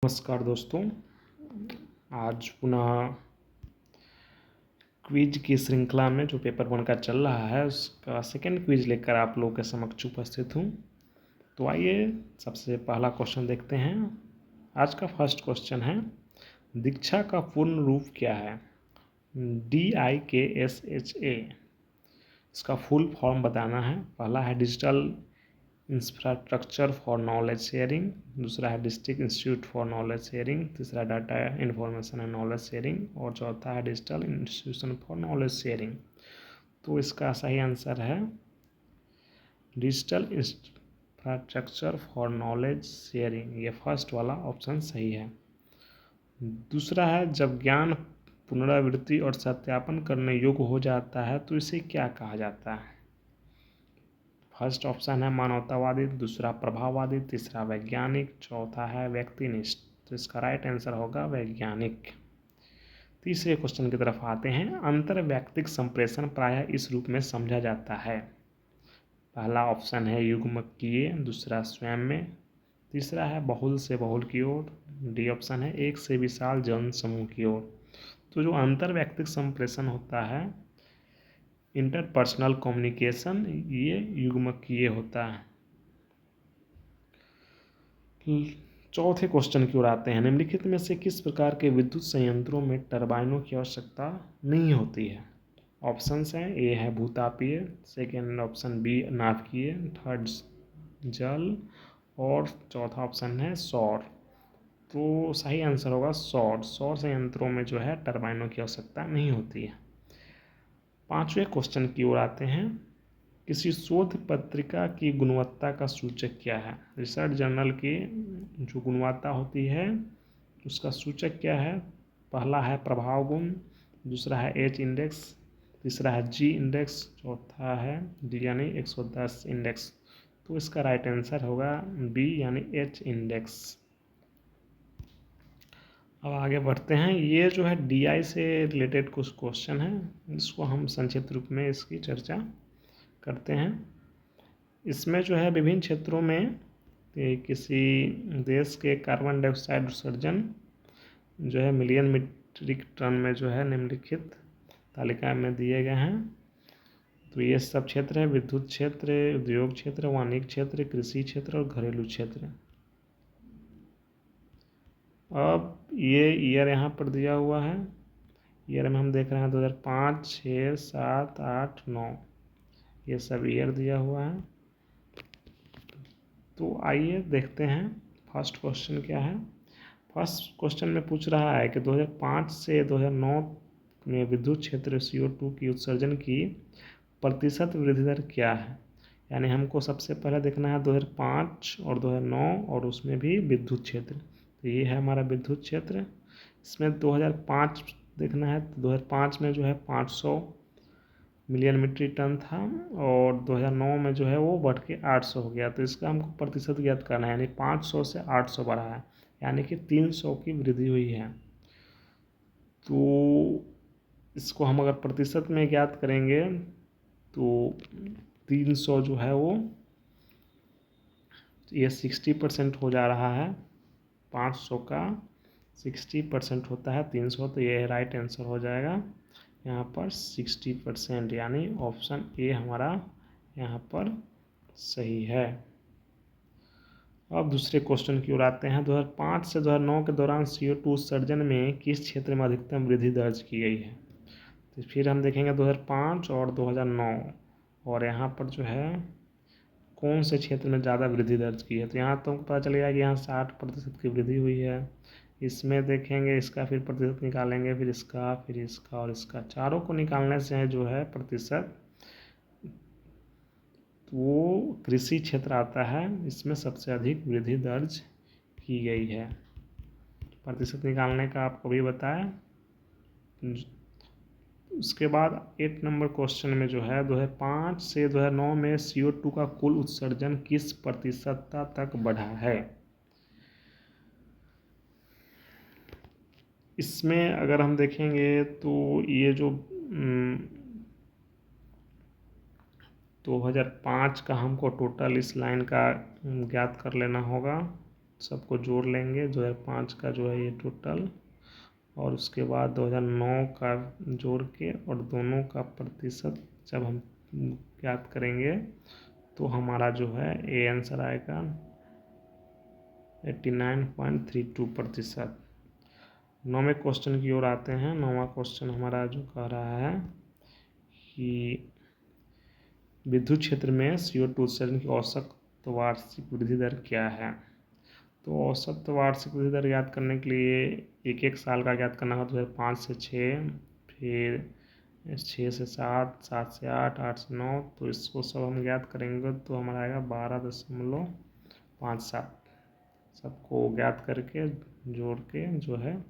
नमस्कार दोस्तों, आज पुनः क्विज की श्रृंखला में जो पेपर 1 का चल रहा है उसका सेकंड क्विज लेकर आप लोगों के समक्ष उपस्थित हूँ। तो आइए सबसे पहला क्वेश्चन देखते हैं। आज का फर्स्ट क्वेश्चन है, दीक्षा का पूर्ण रूप क्या है? DIKSHA, इसका फुल फॉर्म बताना है। पहला है digital infrastructure for knowledge sharing, दूसरा है district institute for knowledge sharing, तीसरा data information and knowledge sharing और चौथा है digital institution for knowledge sharing. तो इसका सही आंसर है digital infrastructure for knowledge sharing, ये फर्स्ट वाला ऑप्शन सही है। दूसरा है, जब ज्ञान पुनरावृत्ति और सत्यापन करने योग्य हो जाता है तो इसे क्या कहा जाता है? फर्स्ट ऑप्शन है मानवतावादी, दूसरा प्रभाववादी, तीसरा वैज्ञानिक, चौथा है व्यक्तिनिष्ठ। तो इसका राइट आंसर होगा वैज्ञानिक। तीसरे क्वेश्चन की तरफ आते हैं। अंतरवैयक्तिक संप्रेषण प्रायः इस रूप में समझा जाता है। पहला ऑप्शन है युग्मकीय, दूसरा स्वयं में, तीसरा है बहुल से बहुल की ओर, डी ऑप्शन है एक से विशाल जन समूह की ओर। तो जो अंतरवैयक्तिक संप्रेषण होता है, इंटरपर्सनल कम्युनिकेशन, ये युग्मकीय होता है। चौथे क्वेश्चन की ओर आते हैं। निम्नलिखित में से किस प्रकार के विद्युत संयंत्रों में टरबाइनों की आवश्यकता नहीं होती है? ऑप्शंस हैं, ए है भूतापीय, सेकेंड ऑप्शन बी नाभिकीय, थर्ड जल और चौथा ऑप्शन है सौर। तो सही आंसर होगा सौर। सौर संयंत्रों में जो है टरबाइनों की आवश्यकता नहीं होती है। पांचवें क्वेश्चन की ओर आते हैं। किसी शोध पत्रिका की गुणवत्ता का सूचक क्या है? रिसर्च जर्नल की जो गुणवत्ता होती है उसका सूचक क्या है? पहला है प्रभाव गुण, दूसरा है एच इंडेक्स, तीसरा है जी इंडेक्स, चौथा है डी यानी 110 इंडेक्स। तो इसका राइट आंसर होगा बी यानी एच इंडेक्स। अब आगे बढ़ते हैं। ये जो है DI से रिलेटेड कुछ क्वेश्चन है, इसको हम संक्षिप्त रूप में इसकी चर्चा करते हैं। इसमें जो है विभिन्न क्षेत्रों में किसी देश के कार्बन डाइऑक्साइड उत्सर्जन जो है मिलियन मीट्रिक टन में जो है निम्नलिखित तालिका में दिए गए हैं। तो ये सब क्षेत्र है, विद्युत क्षेत्र, उद्योग क्षेत्र, वाणिज्य क्षेत्र, कृषि क्षेत्र और घरेलू क्षेत्र। अब ये ईयर यहाँ पर दिया हुआ है। ईयर में हम देख रहे हैं 2005, 6, 7, 8, 9, ये सब ईयर दिया हुआ है। तो आइए देखते हैं फर्स्ट क्वेश्चन क्या है। फर्स्ट क्वेश्चन में पूछ रहा है कि 2005 से 2009 में विद्युत क्षेत्र CO2 की उत्सर्जन की प्रतिशत वृद्धि दर क्या है? यानी हमको सबसे पहले देखना है 2005 और 2009 और उसमें भी विद्युत क्षेत्र। तो ये है हमारा विद्युत क्षेत्र। इसमें 2005 देखना है तो 2005 में जो है 500 मिलियन मीट्रिक टन था और 2009 में जो है वो बढ़ के 800 हो गया। तो इसका हमको प्रतिशत ज्ञात करना है, यानी 500 से 800 बढ़ा है, यानी कि 300 की वृद्धि हुई है। तो इसको हम अगर प्रतिशत में ज्ञात करेंगे तो 300 जो है वो ये 60% हो जा रहा है। 500 का 60% होता है 300, तो ये राइट आंसर हो जाएगा यहाँ पर 60%, यानी ऑप्शन ए हमारा यहाँ पर सही है। अब दूसरे क्वेश्चन की ओर आते हैं। 2005 से 2009 के दौरान CO2 उत्सर्जन में किस क्षेत्र में अधिकतम वृद्धि दर्ज की गई है? तो फिर हम देखेंगे 2005 और 2009 और यहाँ पर जो है कौन से क्षेत्र में ज़्यादा वृद्धि दर्ज की है। तो यहाँ तो पता चलेगा कि यहाँ 60% की वृद्धि हुई है। इसमें देखेंगे, इसका फिर प्रतिशत निकालेंगे, फिर इसका और इसका, चारों को निकालने से जो है प्रतिशत, तो वो कृषि क्षेत्र आता है, इसमें सबसे अधिक वृद्धि दर्ज की गई है। प्रतिशत निकालने का आपको भी बताया। उसके बाद 8 नंबर क्वेश्चन में जो है 2005 से 2009 में CO2 का कुल उत्सर्जन किस प्रतिशतता तक बढ़ा है? इसमें अगर हम देखेंगे तो ये जो 2005 का हमको टोटल इस लाइन का ज्ञात कर लेना होगा। सबको जोड़ लेंगे 2005 का जो है ये टोटल, और उसके बाद 2009 का जोड़ के और दोनों का प्रतिशत जब हम ज्ञात करेंगे तो हमारा जो है ये आंसर आएगा 89.32%। 9वें क्वेश्चन की ओर आते हैं। 9वां क्वेश्चन हमारा जो कह रहा है कि विद्युत क्षेत्र में CO2 उत्सर्जन की औसत वार्षिक वृद्धि दर क्या है। तो औसत वार्षिक वृद्धि दर ज्ञात करने के लिए एक एक साल का ज्ञात करना होगा। 2005 से 6, फिर 6 से 7, 7 से 8, 8 से 9, तो इसको सब हम ज्ञात करेंगे तो हमारा आएगा 12.57। सबको ज्ञात करके जोड़ के जो है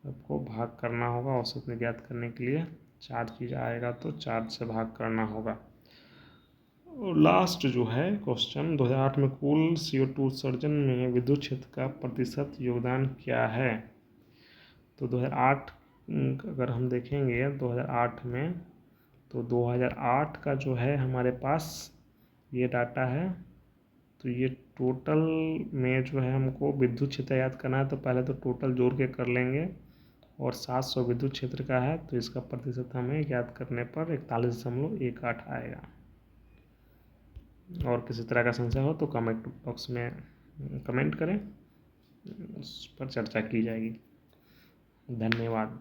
सबको भाग करना होगा। औसत में ज्ञात करने के लिए 4 चीज़ आएगा तो 4 से भाग करना होगा। और लास्ट जो है क्वेश्चन 2008 में कुल CO2 उत्सर्जन में विद्युत क्षेत्र का प्रतिशत योगदान क्या है। तो 2008 अगर हम देखेंगे 2008 में, तो 2008 का जो है हमारे पास ये डाटा है। तो ये टोटल में जो है हमको विद्युत क्षेत्र याद करना है, तो पहले तो टोटल जोड़ के कर लेंगे, और 700 विद्युत क्षेत्र का है तो इसका प्रतिशत हमें याद करने पर 41.18 आएगा। और किसी तरह का संशय हो तो कमेंट बॉक्स में कमेंट करें, उस पर चर्चा की जाएगी। धन्यवाद।